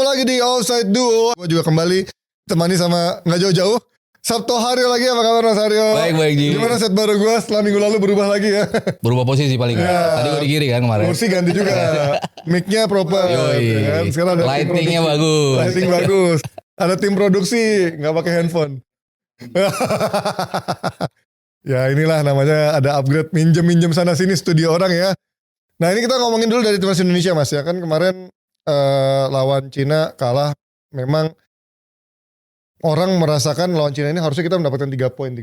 lagi di Offside Duo. Gue juga kembali temani sama nggak jauh-jauh Sabto Haryo lagi. Apa kabar Mas Haryo? Baik Ji. Gimana set baru gue setelah minggu lalu berubah lagi ya? Berubah posisi paling nggak. Tadi gue di kiri kan kemarin. Kursi ganti juga. Mic-nya proper. Kan? Sekarang ada lighting-nya bagus. Lighting bagus. Ada tim produksi nggak pakai handphone. Ya inilah namanya ada upgrade, minjem sana sini studio orang ya. Nah ini kita ngomongin dulu dari timnas Indonesia Mas ya, kan kemarin lawan Cina kalah. Memang orang merasakan lawan Cina ini harusnya kita mendapatkan 3 poin.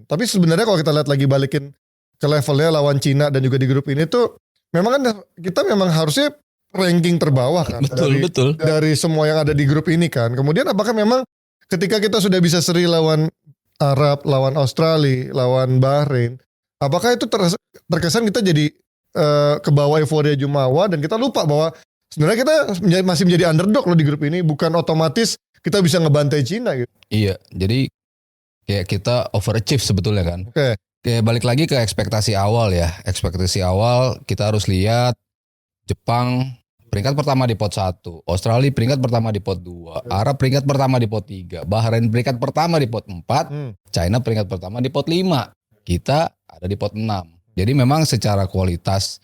Tapi sebenarnya kalau kita lihat lagi balikin ke levelnya lawan Cina dan juga di grup ini tuh memang kan kita memang harusnya ranking terbawah kan. Betul. Dari semua yang ada di grup ini kan. Kemudian apakah memang ketika kita sudah bisa seri lawan Arab, lawan Australia, lawan Bahrain, apakah itu terkesan kita jadi ke bawah euforia Jumawa dan kita lupa bahwa sebenarnya kita masih menjadi underdog loh di grup ini, bukan otomatis kita bisa ngebantai Cina gitu. Iya, jadi kayak kita overachieve sebetulnya kan. Oke. Kayak balik lagi ke ekspektasi awal ya. Ekspektasi awal kita harus lihat Jepang peringkat pertama di pot 1, Australia peringkat pertama di pot 2, Arab peringkat pertama di pot 3, Bahrain peringkat pertama di pot 4, China peringkat pertama di pot 5. Kita ada di pot 6. Jadi memang secara kualitas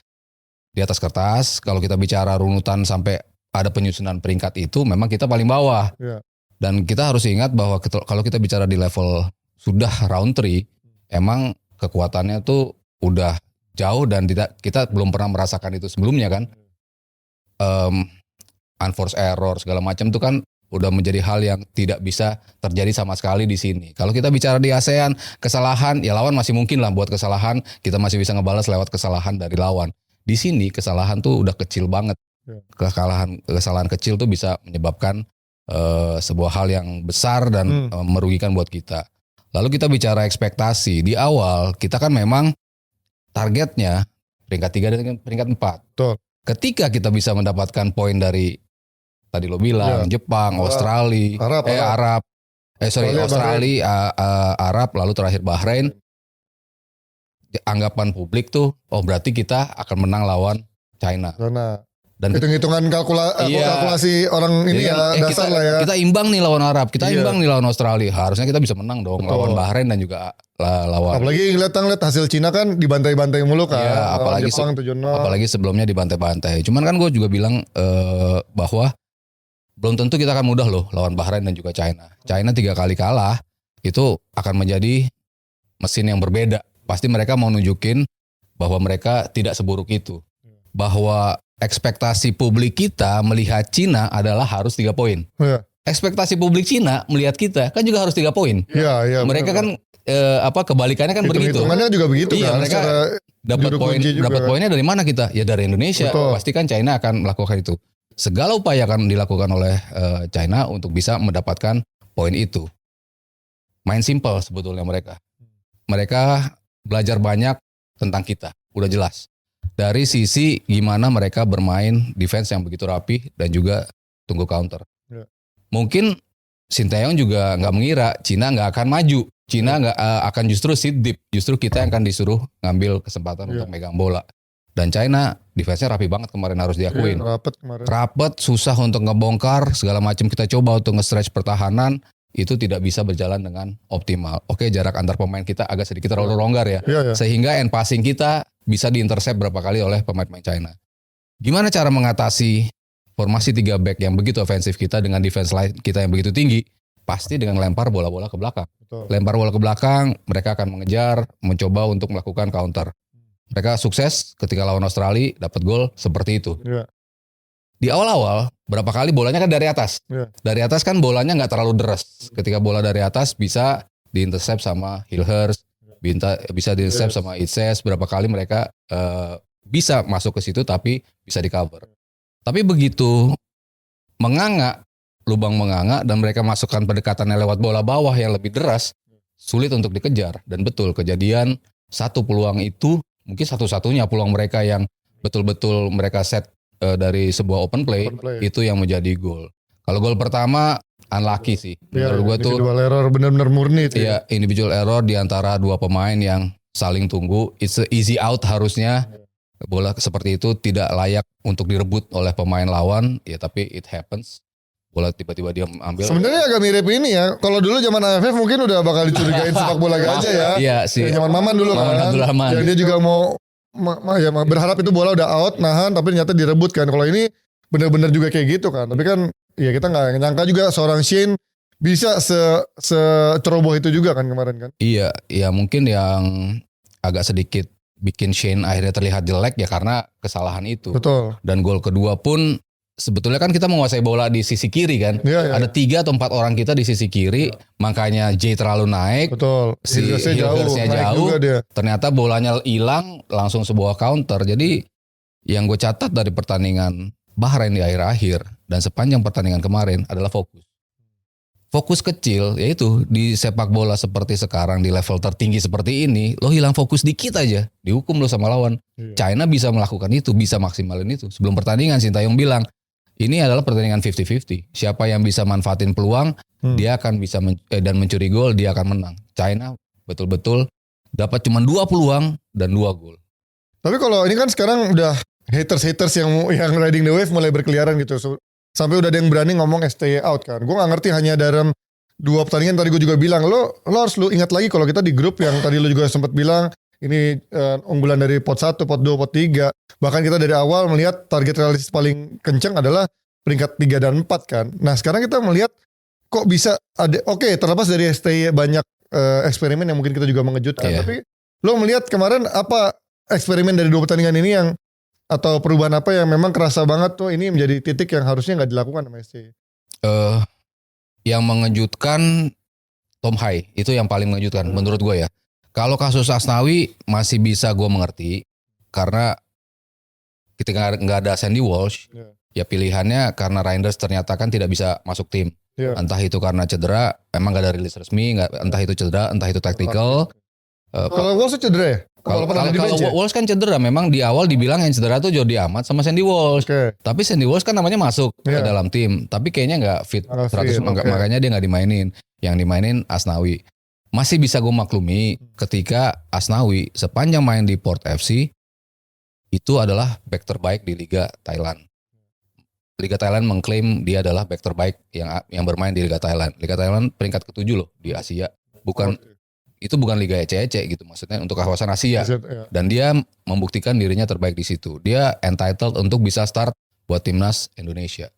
di atas kertas, kalau kita bicara runutan sampai ada penyusunan peringkat itu memang kita paling bawah. Yeah. Dan kita harus ingat bahwa kalau kita bicara di level sudah round 3, emang kekuatannya tuh udah jauh dan kita belum pernah merasakan itu sebelumnya kan. Unforced error segala macam itu kan udah menjadi hal yang tidak bisa terjadi sama sekali di sini. Kalau kita bicara di ASEAN, kesalahan ya lawan masih mungkin lah buat kesalahan, kita masih bisa ngebalas lewat kesalahan dari lawan. Di sini kesalahan tuh udah kecil banget. Kesalahan kecil tuh bisa menyebabkan sebuah hal yang besar dan merugikan buat kita. Lalu kita bicara ekspektasi. Di awal kita kan memang targetnya peringkat 3 dan peringkat 4. Betul. Ketika kita bisa mendapatkan poin dari tadi lo bilang Jepang, Australia, Australia, Arab, lalu terakhir Bahrain. Anggapan publik tuh, oh berarti kita akan menang lawan China. Dan hitung-hitungan kalkulasi orang ini ya dasar lah ya. Kita imbang nih lawan Arab, kita imbang nih lawan Australia. Harusnya kita bisa menang dong. Betul. Lawan Bahrain dan juga lawan. Apalagi ngeliat hasil Cina kan dibantai-bantai mulu kan. Iya, apalagi sebelumnya dibantai-bantai. Cuman kan gue juga bilang bahwa belum tentu kita akan mudah loh lawan Bahrain dan juga China. China 3 kali kalah itu akan menjadi mesin yang berbeda. Pasti mereka mau nunjukin bahwa mereka tidak seburuk itu. Bahwa ekspektasi publik kita melihat Cina adalah harus 3 poin. Ya. Ekspektasi publik Cina melihat kita kan juga harus 3 poin. Iya. Mereka kan kebalikannya kan begitu. Hitungannya juga begitu kan. Mereka dapat poinnya dari mana kita? Ya dari Indonesia. Betul. Pasti kan China akan melakukan itu. Segala upaya akan dilakukan oleh China untuk bisa mendapatkan poin itu. Main simple sebetulnya mereka. Mereka belajar banyak tentang kita. Udah jelas. Dari sisi gimana mereka bermain defense yang begitu rapi dan juga tunggu counter. Ya. Mungkin Sinteyong juga nggak mengira Cina nggak akan maju. Cina nggak akan justru sit deep. Justru kita yang akan disuruh ngambil kesempatan untuk megang bola. Dan China defense-nya rapi banget kemarin harus diakuin. Rapet, susah untuk ngebongkar, segala macam kita coba untuk nge-stretch pertahanan. Itu tidak bisa berjalan dengan optimal. Oke, jarak antar pemain kita agak sedikit terlalu longgar ya. Sehingga end passing kita bisa diintercept berapa kali oleh pemain-pemain China. Gimana cara mengatasi formasi 3 back yang begitu ofensif kita dengan defense line kita yang begitu tinggi? Pasti dengan lempar bola-bola ke belakang. Betul. Lempar bola ke belakang, mereka akan mengejar, mencoba untuk melakukan counter. Mereka sukses ketika lawan Australia dapat gol seperti itu. Ya. Di awal-awal berapa kali bolanya kan dari atas. Yeah. Dari atas kan bolanya nggak terlalu deras. Ketika bola dari atas bisa diintercept sama Hilhurst, bisa diintercept sama Itses. Berapa kali mereka bisa masuk ke situ tapi bisa di cover. Tapi begitu lubang menganga dan mereka masukkan pendekatannya lewat bola bawah yang lebih deras, sulit untuk dikejar. Dan betul kejadian satu peluang itu mungkin satu-satunya peluang mereka yang betul-betul mereka set dari sebuah open play itu yang menjadi gol. Kalau gol pertama unlucky sih. Menurut gue tuh individual error benar-benar murni itu. Iya, individual error di antara 2 pemain yang saling tunggu. It's a easy out harusnya. Bola seperti itu tidak layak untuk direbut oleh pemain lawan, ya tapi it happens. bola tiba-tiba dia ambil. Sebenarnya agak mirip ini ya. Kalau dulu zaman AFF mungkin udah bakal dicurigain sepak bola gajah ya. Iya sih. Zaman Maman dulu Maman kan. Abdurrahman. Yang dia juga mau berharap itu bola udah out, nahan, tapi ternyata direbut kan. Kalau ini benar-benar juga kayak gitu kan. Tapi kan ya kita nggak nyangka juga seorang Shane bisa seceroboh itu juga kan kemarin kan. Iya, ya mungkin yang agak sedikit bikin Shane akhirnya terlihat jelek ya karena kesalahan itu. Betul. Dan gol kedua pun sebetulnya kan kita menguasai bola di sisi kiri kan. Iya, iya. Ada 3 atau 4 orang kita di sisi kiri, makanya Jay terlalu naik. Betul. Si naik Hilgersnya jauh. juga dia. Ternyata bolanya hilang, langsung sebuah counter. Jadi yang gue catat dari pertandingan Bahrain di akhir-akhir dan sepanjang pertandingan kemarin adalah fokus. Fokus kecil, yaitu di sepak bola seperti sekarang di level tertinggi seperti ini, lo hilang fokus dikit aja, dihukum lo sama lawan. Iya. China bisa melakukan itu, bisa maksimalin itu. Sebelum pertandingan Sintayong bilang, ini adalah pertandingan 50-50. Siapa yang bisa manfaatin peluang, dia akan bisa dan mencuri gol, dia akan menang. China betul-betul dapat cuma 2 peluang dan 2 gol. Tapi kalau ini kan sekarang udah haters yang riding the wave mulai berkeliaran gitu. Sampai udah ada yang berani ngomong stay out kan. Gue gak ngerti hanya dalam 2 pertandingan tadi gue juga bilang. Lo harus ingat lagi kalau kita di grup yang tadi lo juga sempat bilang. Ini unggulan dari pot 1, pot 2, pot 3. Bahkan kita dari awal melihat target realistis paling kencang adalah peringkat 3 dan 4 kan. Nah sekarang kita melihat kok bisa ada. Oke, terlepas dari stay banyak eksperimen yang mungkin kita juga mengejutkan. Iya. Tapi lo melihat kemarin apa eksperimen dari 2 pertandingan ini yang atau perubahan apa yang memang kerasa banget tuh ini menjadi titik yang harusnya nggak dilakukan sama SC. Yang mengejutkan Tom Hai itu yang paling mengejutkan menurut gue ya. Kalau kasus Asnawi masih bisa gue mengerti karena ketika nggak ada Sandy Walsh, ya pilihannya karena Reinders ternyata kan tidak bisa masuk tim. Entah itu karena cedera, emang nggak ada rilis resmi, entah itu cedera, entah itu tactical. Kalau Walsh cedera ya? Kalau Walsh kan cedera, memang di awal dibilang yang cedera tuh Jordi Amat sama Sandy Walsh. Tapi Sandy Walsh kan namanya masuk ke dalam tim, tapi kayaknya nggak fit 100, makanya dia nggak dimainin. Yang dimainin Asnawi. Masih bisa gue maklumi ketika Asnawi sepanjang main di Port FC itu adalah back terbaik di Liga Thailand. Liga Thailand mengklaim dia adalah back terbaik yang bermain di Liga Thailand. Liga Thailand peringkat ke-7 loh di Asia. Itu bukan liga ece-ece gitu, maksudnya untuk kawasan Asia. Dan dia membuktikan dirinya terbaik di situ. Dia entitled untuk bisa start buat timnas Indonesia.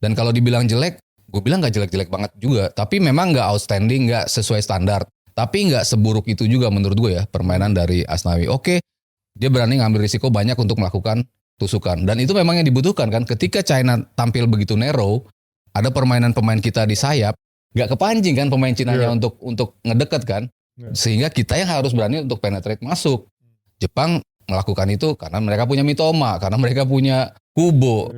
Dan kalau dibilang jelek, gue bilang gak jelek-jelek banget juga. Tapi memang gak outstanding, gak sesuai standar. Tapi gak seburuk itu juga menurut gue ya permainan dari Asnawi. Oke, dia berani ngambil risiko banyak untuk melakukan tusukan. Dan itu memang yang dibutuhkan kan. Ketika China tampil begitu narrow, ada pemain kita di sayap, gak kepancing kan pemain Cinanya untuk ngedeket kan. Sehingga kita yang harus berani untuk penetrate masuk. Jepang melakukan itu karena mereka punya Mitoma, karena mereka punya Kubo,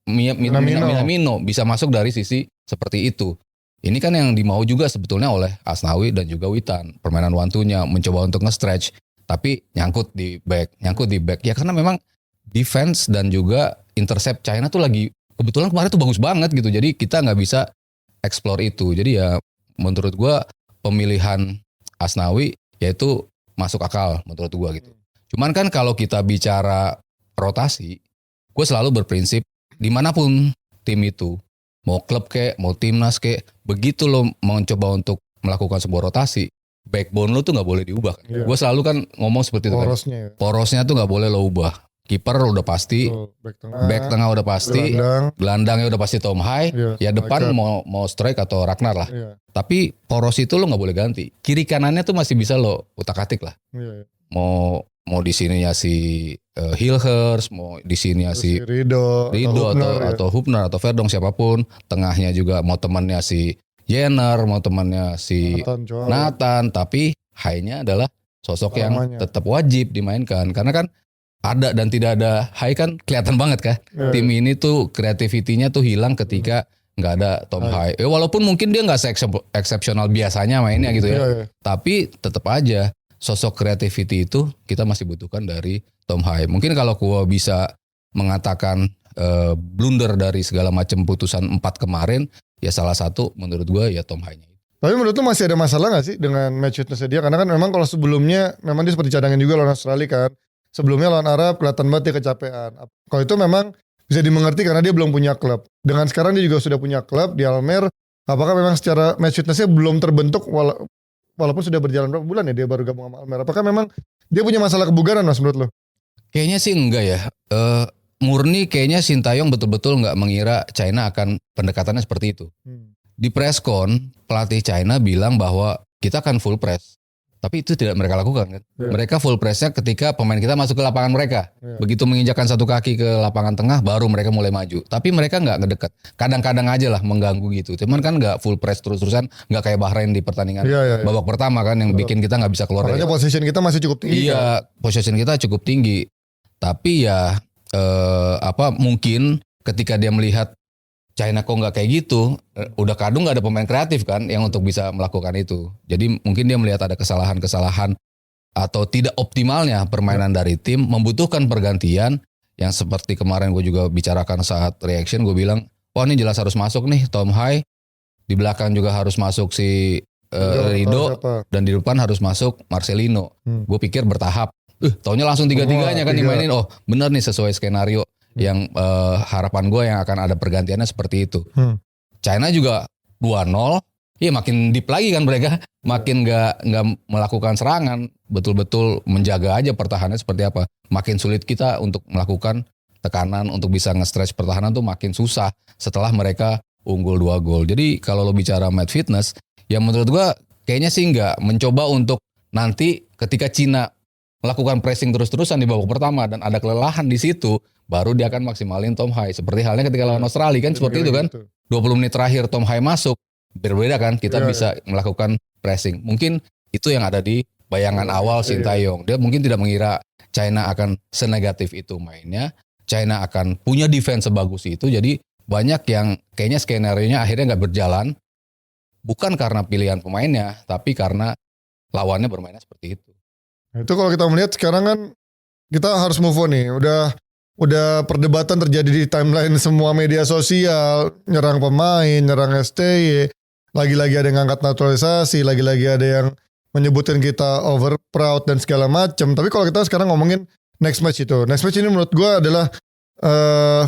Minamino bisa masuk dari sisi seperti itu. Ini kan yang dimau juga sebetulnya oleh Asnawi dan juga Witan. Permainan one-two-nya mencoba untuk nge-stretch, tapi nyangkut di back. Ya karena memang defense dan juga intercept China tuh lagi kebetulan kemarin tuh bagus banget gitu. Jadi kita nggak bisa explore itu. Jadi ya menurut gua pemilihan Asnawi yaitu masuk akal menurut gue gitu. Cuman kan kalau kita bicara rotasi, gue selalu berprinsip dimanapun tim itu, mau klub kek, mau timnas kek, begitu lo mau coba untuk melakukan sebuah rotasi, backbone lo tuh nggak boleh diubah. Gue selalu kan ngomong seperti itu kan. Porosnya tuh nggak boleh lo ubah. Kiper udah pasti, back tengah udah pasti, gelandangnya udah pasti Tom Hai, ya depan mau strike atau Ragnar lah. Tapi poros itu lo nggak boleh ganti. Kiri kanannya tuh masih bisa lo utak-atik lah. Mau di sininya si Hilgers, mau di sininya si Rido atau Hubner atau Verdong siapapun. Tengahnya juga mau temannya si Jenner, mau temannya si Nathan. Tapi Hai-nya adalah sosok yang tetap wajib dimainkan karena kan ada dan tidak ada Hai kan kelihatan banget kan. Tim ini tuh kreativitinya tuh hilang ketika nggak ada Tom Hai. Walaupun mungkin dia nggak se-eksepsional biasanya mainnya gitu ya. Tapi tetap aja sosok kreativiti itu kita masih butuhkan dari Tom Hai. Mungkin kalau gua bisa mengatakan blunder dari segala macam putusan 4 kemarin, ya salah satu menurut gua ya Tom Hai-nya. Tapi menurut lu masih ada masalah gak sih dengan match fitness dia? Karena kan memang kalau sebelumnya memang dia seperti cadangan juga lawan Australia kan. Sebelumnya lawan Arab kelihatan banget dia kecapean. Kalau itu memang bisa dimengerti karena dia belum punya klub. Dengan sekarang dia juga sudah punya klub di Almer. Apakah memang secara match fitnessnya belum terbentuk walaupun sudah berjalan berapa bulan ya dia baru gabung sama Almer. Apakah memang dia punya masalah kebugaran Mas menurut lo? Kayaknya sih enggak ya. Murni kayaknya Sintayong betul-betul nggak mengira China akan pendekatannya seperti itu. Di preskon pelatih China bilang bahwa kita akan full press. Tapi itu tidak mereka lakukan kan. Mereka full pressnya ketika pemain kita masuk ke lapangan mereka. Begitu menginjakkan satu kaki ke lapangan tengah baru mereka mulai maju. Tapi mereka nggak ngedekat. Kadang-kadang aja lah mengganggu gitu. Cuman kan nggak full press terus-terusan. Nggak kayak Bahrain di pertandingan babak pertama kan. Yang bikin kita nggak bisa keluar. Makanya position kita masih cukup tinggi. Iya, position kita cukup tinggi. Tapi ya mungkin ketika dia melihat China kok nggak kayak gitu, udah kadung nggak ada pemain kreatif kan yang untuk bisa melakukan itu. Jadi mungkin dia melihat ada kesalahan-kesalahan atau tidak optimalnya permainan dari tim, membutuhkan pergantian yang seperti kemarin gue juga bicarakan saat reaction, gue bilang, wah ini jelas harus masuk nih Tom Hai, di belakang juga harus masuk si Rido, dan di depan harus masuk Marcelino. Gue pikir bertahap. Taunya langsung tiga-tiganya kan dimainin. Oh benar nih sesuai skenario yang harapan gue yang akan ada pergantiannya seperti itu. China juga 2-0. Iya makin deep lagi kan mereka. Makin gak melakukan serangan. Betul-betul menjaga aja pertahanannya seperti apa. Makin sulit kita untuk melakukan tekanan. Untuk bisa nge-stretch pertahanan tuh makin susah. Setelah mereka unggul 2 gol. Jadi kalau lo bicara match fitness. Ya menurut gue kayaknya sih gak mencoba untuk nanti ketika Cina melakukan pressing terus-terusan di babak pertama dan ada kelelahan di situ, baru dia akan maksimalin Tom Hai. Seperti halnya ketika lawan Australia kan seperti itu kan. 20 menit terakhir Tom Hai masuk, berbeda kan kita bisa melakukan pressing. Mungkin itu yang ada di bayangan awal Sintayong. Dia mungkin tidak mengira China akan senegatif itu mainnya. China akan punya defense sebagus itu. Jadi banyak yang kayaknya skenario-nya akhirnya nggak berjalan. Bukan karena pilihan pemainnya, tapi karena lawannya bermainnya seperti itu. Itu kalau kita melihat sekarang kan kita harus move on nih. Udah perdebatan terjadi di timeline semua media sosial, nyerang pemain, nyerang STY, lagi-lagi ada yang ngangkat naturalisasi, lagi-lagi ada yang menyebutkan kita over proud dan segala macam. Tapi kalau kita sekarang ngomongin next match itu. Next match ini menurut gue adalah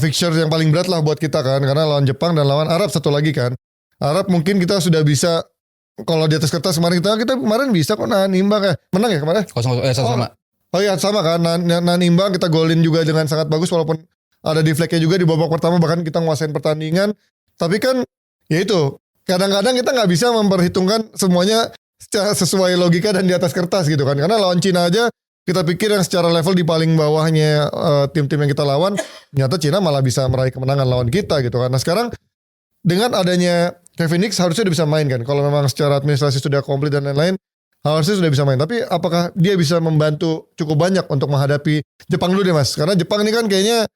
fixture yang paling berat lah buat kita kan, karena lawan Jepang dan lawan Arab satu lagi kan. Arab mungkin kita sudah bisa. Kalau di atas kertas kemarin kita kemarin bisa kok nahan imbang ya. Menang ya kemarin? Sama. Oh iya sama kan. Nahan imbang kita golin juga dengan sangat bagus walaupun ada deflect-nya juga di babak pertama bahkan kita nguasain pertandingan. Tapi kan ya itu kadang-kadang kita nggak bisa memperhitungkan semuanya secara sesuai logika dan di atas kertas gitu kan. Karena lawan Cina aja kita pikir yang secara level di paling bawahnya tim-tim yang kita lawan, ternyata Cina malah bisa meraih kemenangan lawan kita gitu kan. Nah sekarang dengan adanya Kevin Hicks harusnya udah bisa main kan. Kalau memang secara administrasi sudah komplit dan lain-lain, harusnya sudah bisa main. Tapi apakah dia bisa membantu cukup banyak untuk menghadapi Jepang dulu deh Mas? Karena Jepang ini kan kayaknya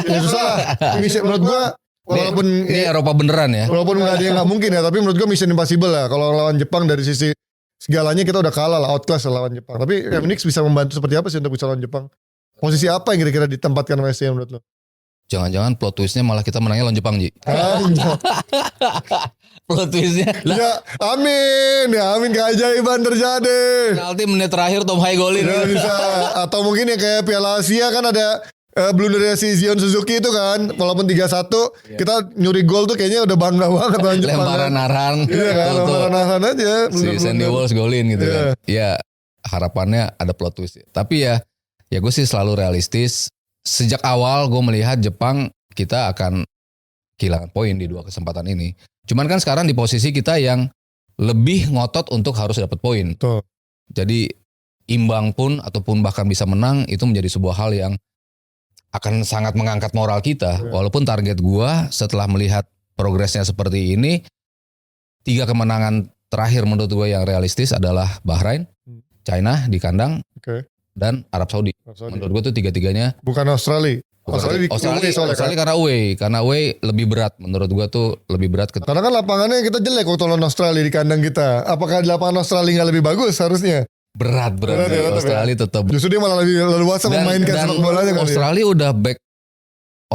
ya susah lah. Menurut gua walaupun ini Eropa beneran ya. Walaupun nggak ada yang nggak mungkin ya, tapi menurut gua mission impossible lah. Kalau lawan Jepang dari sisi segalanya kita udah kalah lah, outclass lah lawan Jepang. Tapi Kevin Hicks bisa membantu seperti apa sih untuk bisa lawan Jepang? Posisi apa yang kira-kira ditempatkan Messi menurut lo? Jangan-jangan plot twistnya malah kita menangnya lawan Jepang, Ji. Plot twistnya. Ya amin keajaiban terjadi. Penalti menit terakhir Tom Hai golin. Ya, bisa. Atau mungkin ya kayak Piala Asia kan ada blunder si Zion Suzuki itu kan. Walaupun 3-1 kita nyuri gol tuh kayaknya udah bangga banget lawan Jepang. Lemparan arang. Iya kan, lemparan arang aja. Si Sandy Walsh golin gitu kan. Ya harapannya ada plot twist. Tapi ya gue sih selalu realistis. Sejak awal gue melihat Jepang kita akan kehilangan poin di 2 kesempatan ini. Cuman kan sekarang di posisi kita yang lebih ngotot untuk harus dapat poin. Tuh. Jadi imbang pun ataupun bahkan bisa menang itu menjadi sebuah hal yang akan sangat mengangkat moral kita. Walaupun target gue setelah melihat progresnya seperti ini, 3 kemenangan terakhir menurut gue yang realistis adalah Bahrain, China di kandang, dan Arab Saudi. Menurut gue tuh 3-3-nya. Bukan Australia. Australia karena away lebih berat. Menurut gue tuh lebih berat. Karena kan lapangannya kita jelek waktu lawan Australia di kandang kita. Apakah di lapangan Australia nggak lebih bagus harusnya? Berat Australia tetap. Justru dia malah lebih leluasa memainkan sepak bolanya kali. Australia udah back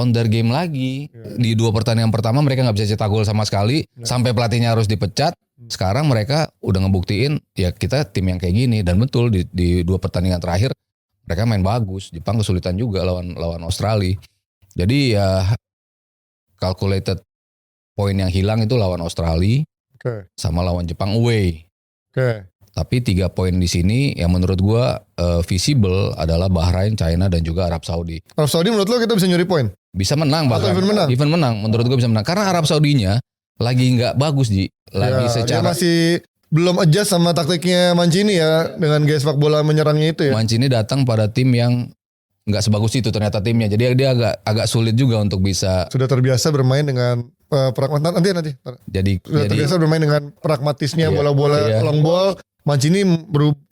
on their game lagi. Di 2 pertandingan pertama mereka nggak bisa cetak gol sama sekali. Sampai pelatihnya harus dipecat. Sekarang mereka udah ngebuktiin ya kita tim yang kayak gini. Dan betul di 2 pertandingan terakhir mereka main bagus. Jepang kesulitan juga lawan Australia. Jadi ya calculated poin yang hilang itu lawan Australia sama lawan Jepang away. Tapi 3 poin di sini yang menurut gua visible adalah Bahrain, China dan juga Arab Saudi. Arab Saudi menurut lo kita bisa nyuri poin? Bisa menang bahkan. Atau even menang? Menurut gua bisa menang. Karena Arab Saudinya lagi nggak bagus Ji. Lagi dia masih belum adjust sama taktiknya Mancini ya. Dengan gaya sepak bola menyerangnya itu ya. Mancini datang pada tim yang nggak sebagus itu ternyata timnya. Jadi dia agak sulit juga untuk bisa. Sudah terbiasa bermain dengan nanti. Jadi terbiasa bermain dengan pragmatisnya bola-bola long ball. Mancini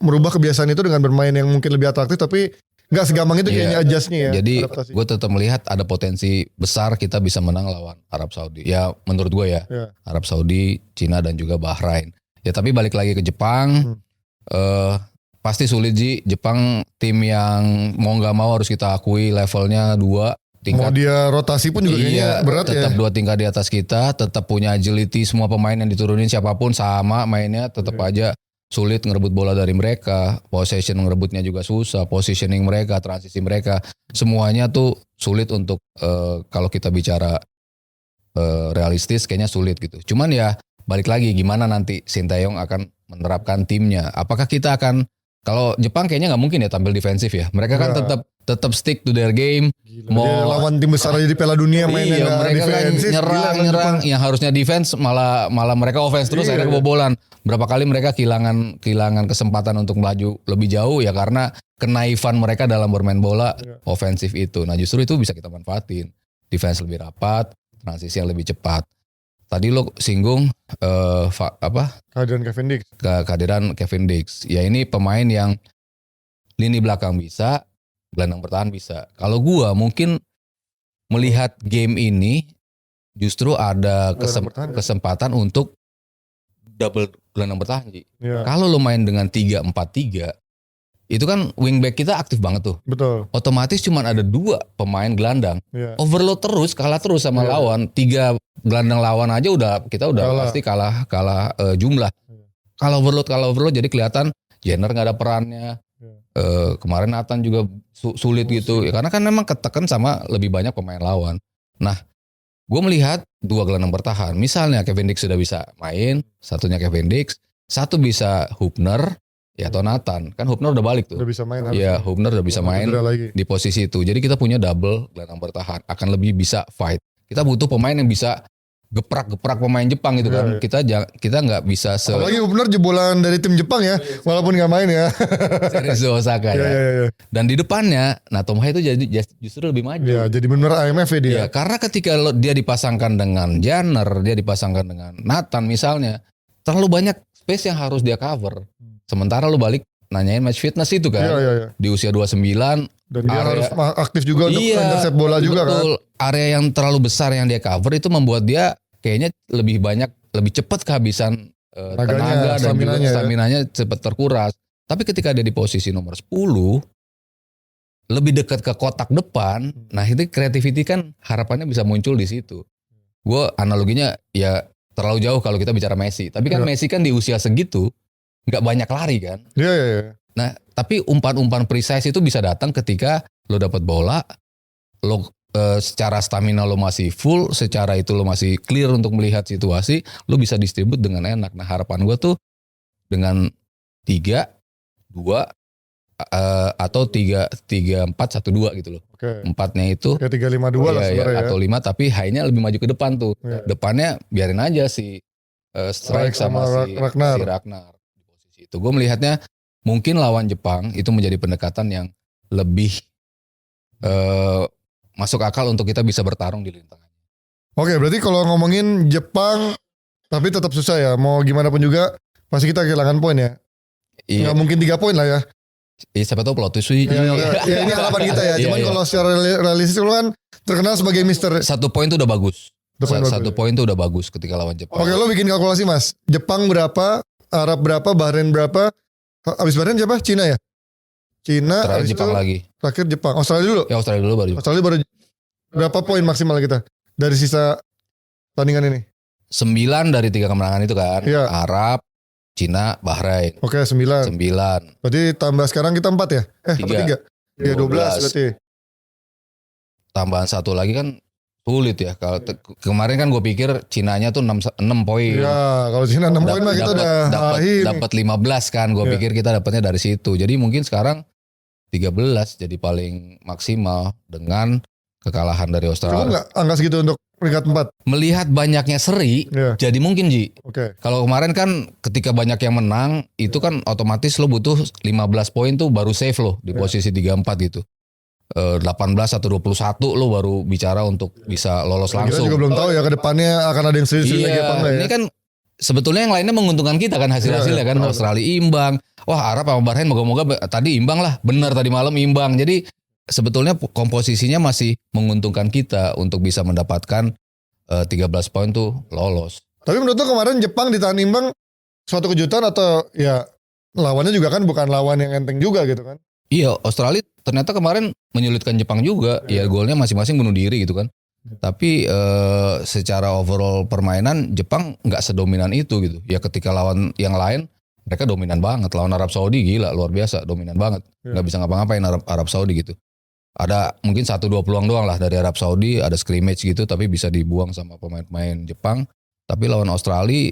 merubah kebiasaan itu dengan bermain yang mungkin lebih atraktif tapi nggak segampang itu kayaknya adjustnya ya. Jadi gue tetap melihat ada potensi besar kita bisa menang lawan Arab Saudi. Ya menurut gue ya. Arab Saudi, Cina dan juga Bahrain. Ya tapi balik lagi ke Jepang. Pasti sulit Ji. Jepang tim yang mau nggak mau harus kita akui levelnya 2 tingkat. Mau dia rotasi pun juga kayaknya berat tetap 2 tingkat di atas kita. Tetap punya agility, semua pemain yang diturunin siapapun sama mainnya tetap aja sulit ngerebut bola dari mereka, possession ngerebutnya juga susah, positioning mereka, transisi mereka, semuanya tuh sulit untuk kalau kita bicara realistis kayaknya sulit gitu. Cuman ya balik lagi gimana nanti Sinteyong akan menerapkan timnya. Apakah kita akan, kalau Jepang kayaknya nggak mungkin ya tampil defensif ya. Mereka kan tetap stick to their game. Mau lawan tim besar aja di Piala Dunia mainnya mereka defensif, kan nyerang yang harusnya defense malah mereka offense terus akhirnya kebobolan. Berapa kali mereka kehilangan kesempatan untuk melaju lebih jauh ya karena kenaifan mereka dalam bermain bola ofensif itu. Nah justru itu bisa kita manfaatin. Defense lebih rapat, transisi yang lebih cepat. Tadi lo singgung kehadiran Kevin Dix. Ya ini pemain yang lini belakang bisa, gelandang bertahan bisa. Kalau gua mungkin melihat game ini justru ada kesempatan untuk double gelandang bertahan Ji. Kalau lo main dengan 3-4-3 itu kan wingback kita aktif banget tuh. Betul. Otomatis cuma ada 2 pemain gelandang. Overload terus, kalah terus sama lawan. 3 gelandang lawan aja kita udah pasti kalah jumlah. Kalau overload jadi kelihatan Jenner nggak ada perannya. Kemarin Nathan juga sulit gitu. Ya, karena kan memang ketekan sama lebih banyak pemain lawan. Nah, gue melihat 2 gelandang bertahan. Misalnya Kevin Dix sudah bisa main, satunya Kevin Dix, satu bisa Hubner. Ya atau Nathan, kan Hubner udah balik tuh. Udah bisa main. Iya Hubner udah bisa main di posisi itu. Jadi kita punya double gelandang bertahan. Akan lebih bisa fight. Kita butuh pemain yang bisa geprak pemain Jepang gitu kan. Kita nggak bisa apalagi Hubner jebolan dari tim Jepang ya. Walaupun nggak main ya. Cerezo Osaka ya. Dan di depannya, nah Tomohei itu justru lebih maju. Ya, jadi bener IMF ya dia. Ya, karena ketika dia dipasangkan dengan Jenner, dia dipasangkan dengan Nathan misalnya, terlalu banyak space yang harus dia cover. Sementara lu balik nanyain match fitness itu kan. Di usia 29. Dan dia harus aktif juga untuk intercept bola juga kan. Area yang terlalu besar yang dia cover itu membuat dia kayaknya lebih cepat kehabisan tenaga dan juga staminanya cepat terkuras. Tapi ketika dia di posisi nomor 10, lebih dekat ke kotak depan, nah itu creativity kan harapannya bisa muncul di situ. Gue analoginya ya terlalu jauh kalau kita bicara Messi. Tapi kan Messi kan di usia segitu nggak banyak lari kan. Iya. Nah, tapi umpan-umpan precise itu bisa datang ketika lo dapat bola, lo secara stamina lo masih full, secara itu lo masih clear untuk melihat situasi, lo bisa distribute dengan enak. Nah, harapan gue tuh dengan 3, 2 atau 3, 4, 1, 2 gitu loh. Empatnya itu kayak 3-5-2 lah sebenarnya ya. Atau 5 tapi high-nya lebih maju ke depan tuh. Depannya biarin aja si Strike sama si Ragnar. Itu gue melihatnya mungkin lawan Jepang itu menjadi pendekatan yang lebih masuk akal untuk kita bisa bertarung di lini tengah. Oke, berarti kalau ngomongin Jepang tapi tetap susah ya. Mau gimana pun juga pasti kita kehilangan poin ya. Nggak mungkin 3 poin lah ya. Siapa tahu plot twist. Ya, ini harapan kita ya. Cuman kalau secara realistis lo kan terkenal sebagai Mister. 1 poin itu udah bagus. 1 poin itu udah bagus ketika lawan Jepang. Oke, lo bikin kalkulasi Mas. Jepang berapa? Arab berapa, Bahrain berapa? Abis Bahrain siapa? Cina ya? Cina, terakhir Jepang lagi. Terakhir Jepang. Australia dulu? Ya Australia dulu baru. Australia baru. Berapa poin maksimal kita dari sisa tandingan ini? 9 dari 3 kemenangan itu kan. Iya. Arab, Cina, Bahrain. Oke, 9. Berarti tambah sekarang kita 4 ya? 3. Ya 12 berarti. tambahan satu lagi kan sulit ya. Kalau kemarin kan gue pikir Cinanya tuh 6 poin. Ya, kalau Cina 6 poin mah kita udah dapat 15 kan. Gue pikir kita dapatnya dari situ. Jadi mungkin sekarang 13 jadi paling maksimal dengan kekalahan dari Cukup Australia. nggak angka segitu untuk peringkat 4? Melihat banyaknya seri, jadi mungkin Ji. Oke. Kalau kemarin kan ketika banyak yang menang, itu kan otomatis lo butuh 15 poin tuh baru save lo di posisi 34 gitu. 18 atau 21 lo baru bicara untuk bisa lolos Kita langsung. juga belum tahu ya ke depannya akan ada yang serius lagi apa enggak ya. Ini kan sebetulnya yang lainnya menguntungkan kita kan hasil-hasilnya kan. benar. Australia imbang. Wah, Arab sama Bahrain moga-moga tadi imbang lah. Benar tadi malam imbang. Jadi sebetulnya komposisinya masih menguntungkan kita untuk bisa mendapatkan 13 poin tuh lolos. Tapi menurut lo kemarin Jepang ditahan imbang suatu kejutan atau ya lawannya juga kan bukan lawan yang enteng juga gitu kan. Iya, Australia ternyata kemarin menyulitkan Jepang juga. Ya golnya masing-masing bunuh diri gitu kan. Tapi secara overall permainan Jepang nggak sedominan itu gitu. Ya ketika lawan yang lain mereka dominan banget. Lawan Arab Saudi gila luar biasa, dominan banget. Nggak bisa ngapa-ngapain Arab Saudi gitu. Ada mungkin 1-2 peluang doang lah dari Arab Saudi, ada scrimmage gitu tapi bisa dibuang sama pemain-pemain Jepang. Tapi lawan Australia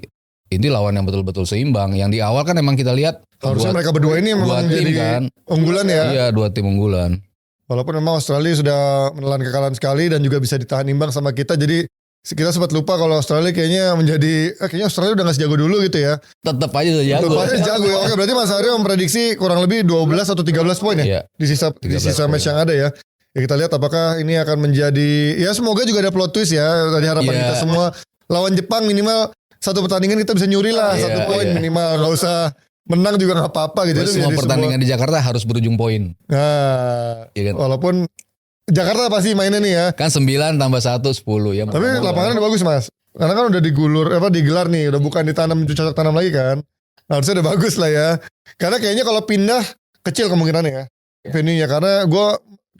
ini lawan yang betul-betul seimbang. Yang di awal kan emang kita lihat Harusnya mereka berdua ini memang jadi kan unggulan ya. Iya, 2 tim unggulan. Walaupun memang Australia sudah menelan kekalahan sekali dan juga bisa ditahan imbang sama kita. Jadi kita sempat lupa kalau Australia kayaknya kayaknya Australia udah gak sejago dulu gitu ya. Tetap aja jago. Tetap aja jago ya. Oke, berarti Mas Aryo memprediksi kurang lebih 12 atau 13 poin ya? Iya, Di sisa match yang ada ya. Ya kita lihat apakah ini akan menjadi, ya semoga juga ada plot twist ya. Tadi harapan kita semua lawan Jepang minimal satu pertandingan kita bisa nyuri lah, 1 poin minimal. Gak usah menang juga gak apa-apa gitu. Semua pertandingan di Jakarta harus berujung poin. Nah, ya kan? Walaupun Jakarta pasti mainnya nih ya. Kan 9 tambah 1 10 ya. Tapi lapangannya udah bagus Mas. Karena kan udah digelar nih, udah bukan ditanam cocok tanam lagi kan. Nah, harusnya udah bagus lah ya. Karena kayaknya kalau pindah kecil kemungkinannya ya. Venue-nya karena gue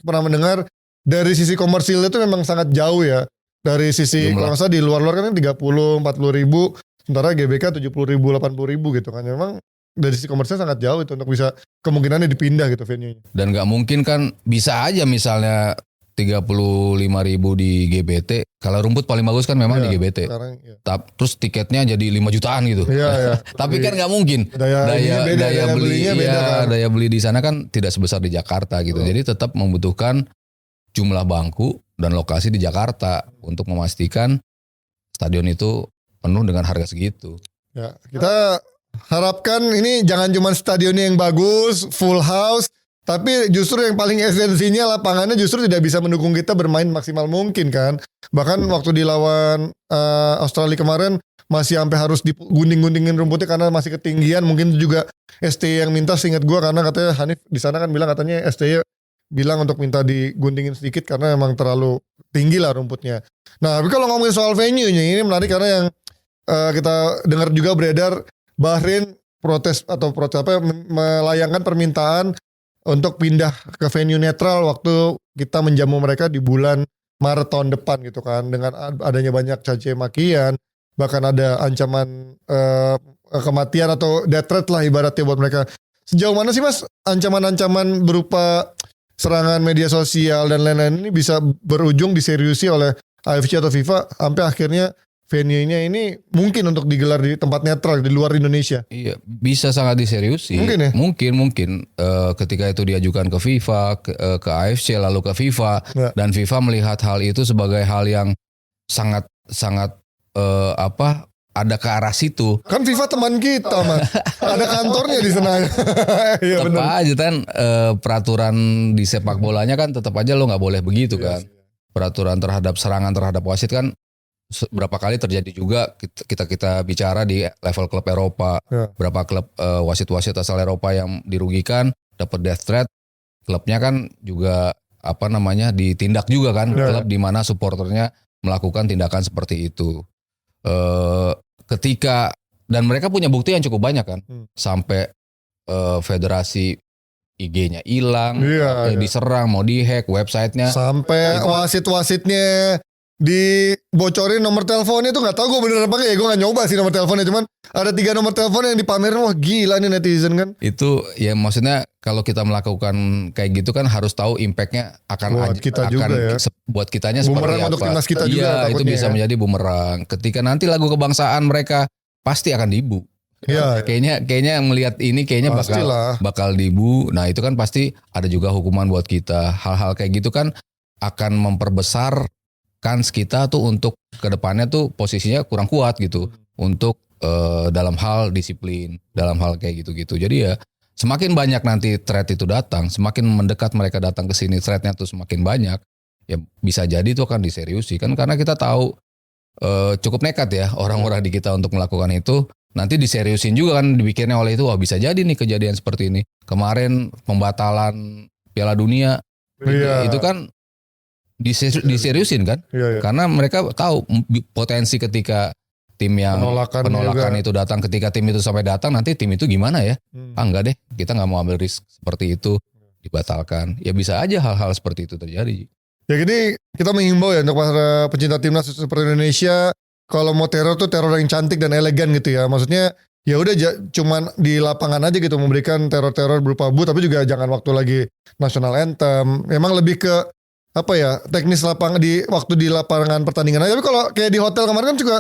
pernah mendengar dari sisi komersil itu memang sangat jauh ya. Dari sisi kalau nggak salah di luar-luar kan 30-40 ribu. Sementara GBK 70 ribu 80 ribu gitu kan. Memang dari sisi komersil sangat jauh itu untuk bisa kemungkinannya dipindah gitu venue-nya. Dan gak mungkin kan bisa aja misalnya 35 ribu di GBT. Kalau rumput paling bagus kan memang di GBT. Sekarang, ya. Terus tiketnya jadi 5 jutaan gitu. Iya. Tapi kan gak mungkin. Daya beli di sana kan tidak sebesar di Jakarta gitu. Jadi tetap membutuhkan jumlah bangku dan lokasi di Jakarta untuk memastikan stadion itu penuh dengan harga segitu. Ya, kita harapkan ini jangan cuma stadionnya yang bagus, full house, tapi justru yang paling esensinya lapangannya justru tidak bisa mendukung kita bermain maksimal mungkin kan. Bahkan waktu dilawan Australia kemarin masih sampai harus digunting-guntingin rumputnya karena masih ketinggian. Mungkin juga STY yang minta, seingat gue, karena katanya Hanif di sana kan bilang katanya STY bilang untuk minta diguntingin sedikit karena emang terlalu tinggi lah rumputnya. Nah, tapi kalau ngomongin soal venue-nya ini menarik karena yang kita dengar juga beredar Bahrain melayangkan permintaan untuk pindah ke venue netral waktu kita menjamu mereka di bulan Maret tahun depan gitu kan, dengan adanya banyak caci makian, bahkan ada ancaman kematian atau death threat lah ibaratnya buat mereka. Sejauh mana sih Mas ancaman-ancaman berupa serangan media sosial dan lain-lain ini bisa berujung diseriusi oleh AFC atau FIFA sampai akhirnya venue-nya ini mungkin untuk digelar di tempat netral di luar Indonesia? Iya, bisa sangat diseriusi. Mungkin ya? Mungkin. Ketika itu diajukan ke FIFA, ke AFC lalu ke FIFA, dan FIFA melihat hal itu sebagai hal yang sangat ada ke arah situ. Kan FIFA teman kita, Mas. Ada kantornya di sana. Iya benar. Aja kan peraturan di sepak bolanya kan tetap aja lo nggak boleh begitu kan. Peraturan terhadap serangan terhadap wasit kan berapa kali terjadi juga. Kita bicara di level klub Eropa, berapa klub wasit-wasit asal Eropa yang dirugikan, dapat death threat. Klubnya kan juga ditindak juga kan, klub di mana supporternya melakukan tindakan seperti itu. Ketika dan mereka punya bukti yang cukup banyak kan, sampai federasi IG-nya hilang, diserang, mau dihack websitenya, sampai wasit-wasitnya dibocorin nomor teleponnya tuh nggak tahu gue bener apa enggak ya, gue nggak nyoba sih nomor teleponnya, cuman ada 3 nomor telepon yang dipamerin, wah gila nih netizen kan. Itu ya maksudnya kalau kita melakukan kayak gitu kan harus tahu impactnya akan Buat kita juga ya. buat kitanya seperti Bumerang apa. untuk timnas kita juga Iya, itu takutnya bisa ya. menjadi bumerang. Ketika nanti lagu kebangsaan mereka pasti akan dibu. Iya. Kayaknya melihat ini kayaknya Pastilah. bakal dibu. Nah, itu kan pasti ada juga hukuman buat kita. Hal-hal kayak gitu kan akan memperbesar kans kita tuh untuk kedepannya tuh posisinya kurang kuat gitu untuk dalam hal disiplin, dalam hal kayak gitu-gitu. Jadi ya semakin banyak nanti threat itu datang, semakin mendekat mereka datang ke sini, threatnya tuh semakin banyak, ya bisa jadi itu akan diseriusi kan, karena kita tahu cukup nekat ya orang-orang di kita untuk melakukan itu. Nanti diseriusin juga kan, dipikirnya oleh itu, wah bisa jadi nih kejadian seperti ini. Kemarin pembatalan Piala Dunia itu kan diseriusin kan, Iya. karena mereka tahu potensi ketika tim yang penolakan itu datang, ketika tim itu sampai datang nanti tim itu gimana ya? Enggak deh, kita nggak mau ambil risk seperti itu, dibatalkan. Ya bisa aja hal-hal seperti itu terjadi. Ya gini, kita menghimbau ya untuk para pecinta timnas seperti Indonesia, kalau mau teror tuh teror yang cantik dan elegan gitu ya. Maksudnya ya udah cuman di lapangan aja gitu, memberikan teror-teror berupa bu, tapi juga jangan waktu lagi national anthem. Memang lebih ke apa ya, teknis lapangan di waktu di lapangan pertandingan aja. Tapi kalau kayak di hotel kemarin kan juga,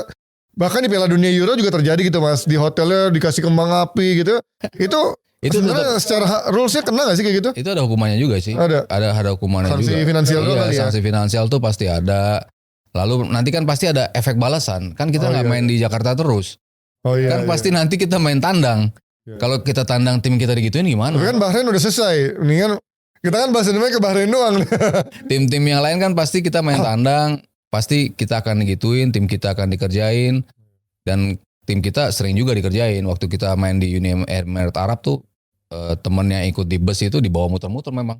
bahkan di Piala Dunia Euro juga terjadi gitu Mas, di hotelnya dikasih kembang api gitu. Itu sebenarnya secara rulesnya kena gak sih kayak gitu? Itu ada hukumannya juga sih. Ada hukumannya sanksi juga. Finansial iya, kali ya? Sanksi finansial tuh pasti ada. Lalu nanti kan pasti ada efek balasan. Kan kita nggak main di Jakarta terus. Kan pasti nanti kita main tandang. Kalau kita tandang tim kita digituin gimana? Tapi kan Bahrain udah selesai. Mendingan kita kan bahas ke Bahrain doang. Tim-tim yang lain kan pasti kita main tandang. Pasti kita akan digituin. Tim kita akan dikerjain. Dan tim kita sering juga dikerjain. Waktu kita main di Uni Emirat Arab tuh, temen yang ikut di bus itu dibawa muter-muter memang.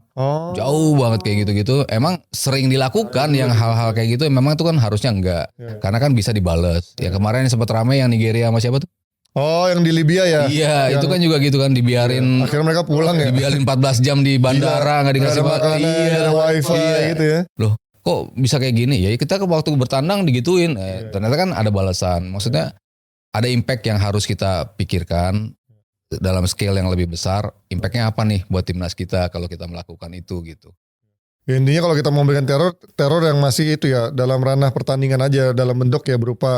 Jauh banget kayak gitu-gitu. Emang sering dilakukan yang hal-hal kayak gitu. Memang itu kan harusnya enggak. Karena kan bisa dibales. Ya kemarin sempat ramai yang Nigeria sama siapa tuh? Oh, yang di Libya ya? Iya, itu kan juga gitu kan, dibiarin. Akhirnya mereka pulang ya? Dibiarin 14 jam di bandara, nggak dikasih makanan, ada wifi gitu ya? Loh, kok bisa kayak gini? Ya kita waktu bertandang digituin. Ternyata kan ada balasan. Maksudnya ada impact yang harus kita pikirkan dalam scale yang lebih besar. Impactnya apa nih buat timnas kita kalau kita melakukan itu gitu. Ya, intinya kalau kita mau memberikan teror yang masih itu ya, dalam ranah pertandingan aja, dalam bentuk ya berupa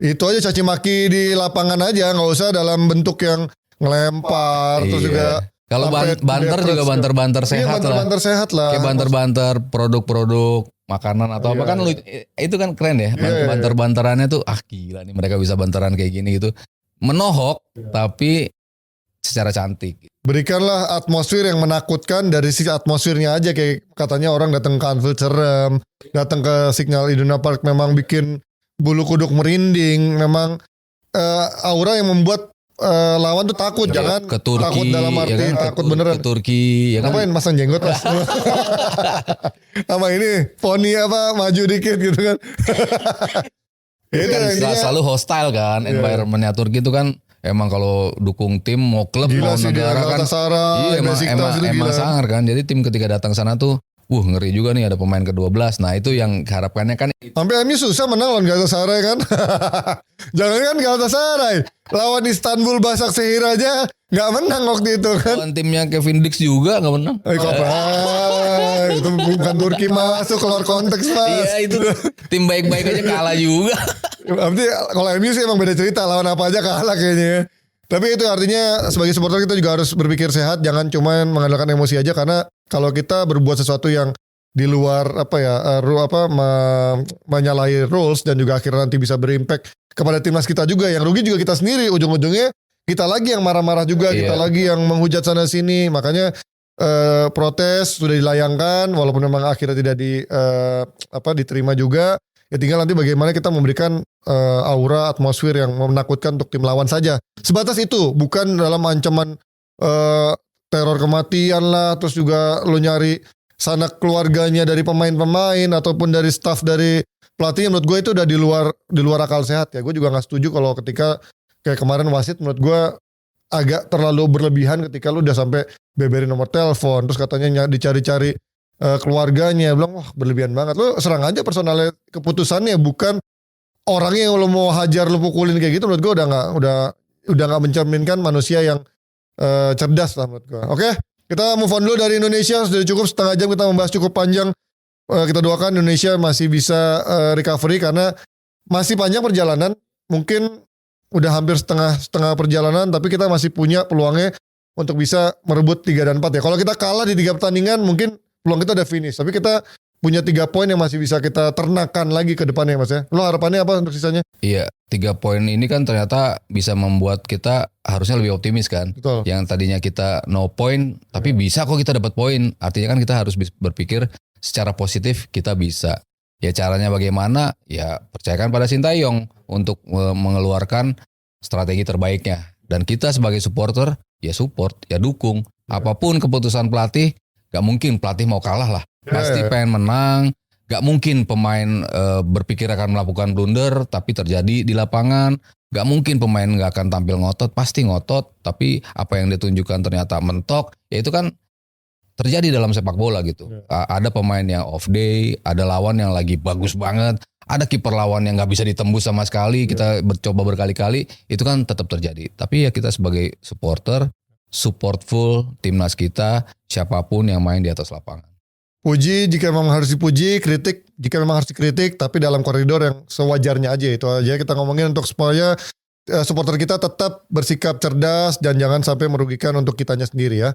itu aja, caci maki di lapangan aja, nggak usah dalam bentuk yang ngelempar. Terus juga kalau banter juga banter-banter sehat lah. Banter sehat lah. Kayak banter-banter produk-produk makanan atau apa kan itu kan keren ya. Banter-banterannya tuh gila nih mereka bisa banteran kayak gini gitu. Menohok tapi secara cantik. Berikanlah atmosfer yang menakutkan dari sisi atmosfernya aja, kayak katanya orang datang ke Anfield serem, datang ke Signal Iduna Park memang bikin bulu kuduk merinding, memang aura yang membuat lawan tuh takut. Jangan ke Turki, takut dalam arti ya kan, takut beneran. Ke Turki, ya kan. Ngapain masang jenggot Mas? Sama ini poni apa maju dikit gitu kan. Selalu hostile kan, environmentnya Turki itu kan. Emang kalau dukung tim mau klub gila mau negara kan, emang sangar kan. Jadi tim ketika datang sana tuh, ngeri juga nih ada pemain ke-12. Nah itu yang harapannya kan. Sampai MU susah menang lawan Galatasaray kan. Jangan kan Galatasaray, lawan Istanbul Başakşehir aja nggak menang waktu itu kan. Lawan timnya Kevin Dix juga nggak menang. Itu bukan Turki, masuk keluar konteks Mas. Iya itu tim baik-baik aja kalah juga. Berarti kalau MU sih emang beda cerita, lawan apa aja kalah kayaknya. Tapi itu artinya sebagai supporter kita juga harus berpikir sehat, jangan cuma mengandalkan emosi aja, karena kalau kita berbuat sesuatu yang di luar menyalahi rules dan juga akhirnya nanti bisa berimpact kepada timnas kita juga, yang rugi juga kita sendiri, ujung-ujungnya kita lagi yang marah-marah juga, kita lagi yang menghujat sana sini. Makanya protes sudah dilayangkan walaupun memang akhirnya tidak diterima juga. Ya tinggal nanti bagaimana kita memberikan aura atmosfer yang menakutkan untuk tim lawan saja. Sebatas itu, bukan dalam ancaman teror kematian lah, terus juga lu nyari sanak keluarganya dari pemain-pemain ataupun dari staff dari pelatih. Menurut gue itu udah di luar akal sehat ya. Gue juga nggak setuju kalau ketika kayak kemarin wasit, menurut gue agak terlalu berlebihan ketika lu udah sampai beberin nomor telepon, terus katanya dicari-cari keluarganya, bilang wah berlebihan banget. Lu serang aja personalnya, keputusannya, bukan orangnya yang lo mau hajar, lo pukulin kayak gitu. Menurut gue udah nggak mencerminkan manusia yang cerdas lah menurut gue. Oke, kita move on dulu dari Indonesia. Sudah cukup setengah jam kita membahas cukup panjang. Kita doakan Indonesia masih bisa recovery karena masih panjang perjalanan. Mungkin udah hampir setengah perjalanan, tapi kita masih punya peluangnya untuk bisa merebut 3 dan 4 ya. Kalau kita kalah di 3 pertandingan mungkin peluang kita udah finish. Tapi kita punya 3 poin yang masih bisa kita ternakan lagi ke depannya Mas ya. Lo harapannya apa untuk sisanya? Iya, 3 poin ini kan ternyata bisa membuat kita harusnya lebih optimis kan. Betul. Yang tadinya kita no point, tapi bisa kok kita dapat poin. Artinya kan kita harus berpikir secara positif kita bisa. Ya caranya bagaimana? Ya percayakan pada Sintayong untuk mengeluarkan strategi terbaiknya. Dan kita sebagai supporter, ya support, ya dukung. Apapun keputusan pelatih, gak mungkin pelatih mau kalah lah. Pasti pengen menang. Gak mungkin pemain berpikir akan melakukan blunder, tapi terjadi di lapangan. Gak mungkin pemain gak akan tampil ngotot, pasti ngotot. Tapi apa yang ditunjukkan ternyata mentok, ya itu kan terjadi dalam sepak bola gitu. Ada pemain yang off day, ada lawan yang lagi bagus banget, ada kiper lawan yang gak bisa ditembus sama sekali, kita coba berkali-kali, itu kan tetap terjadi. Tapi ya kita sebagai supporter, support full timnas kita, siapapun yang main di atas lapangan. Puji jika memang harus dipuji, kritik jika memang harus dikritik, tapi dalam koridor yang sewajarnya aja. Itu aja kita ngomongin untuk supaya supporter kita tetap bersikap cerdas dan jangan sampai merugikan untuk kitanya sendiri ya.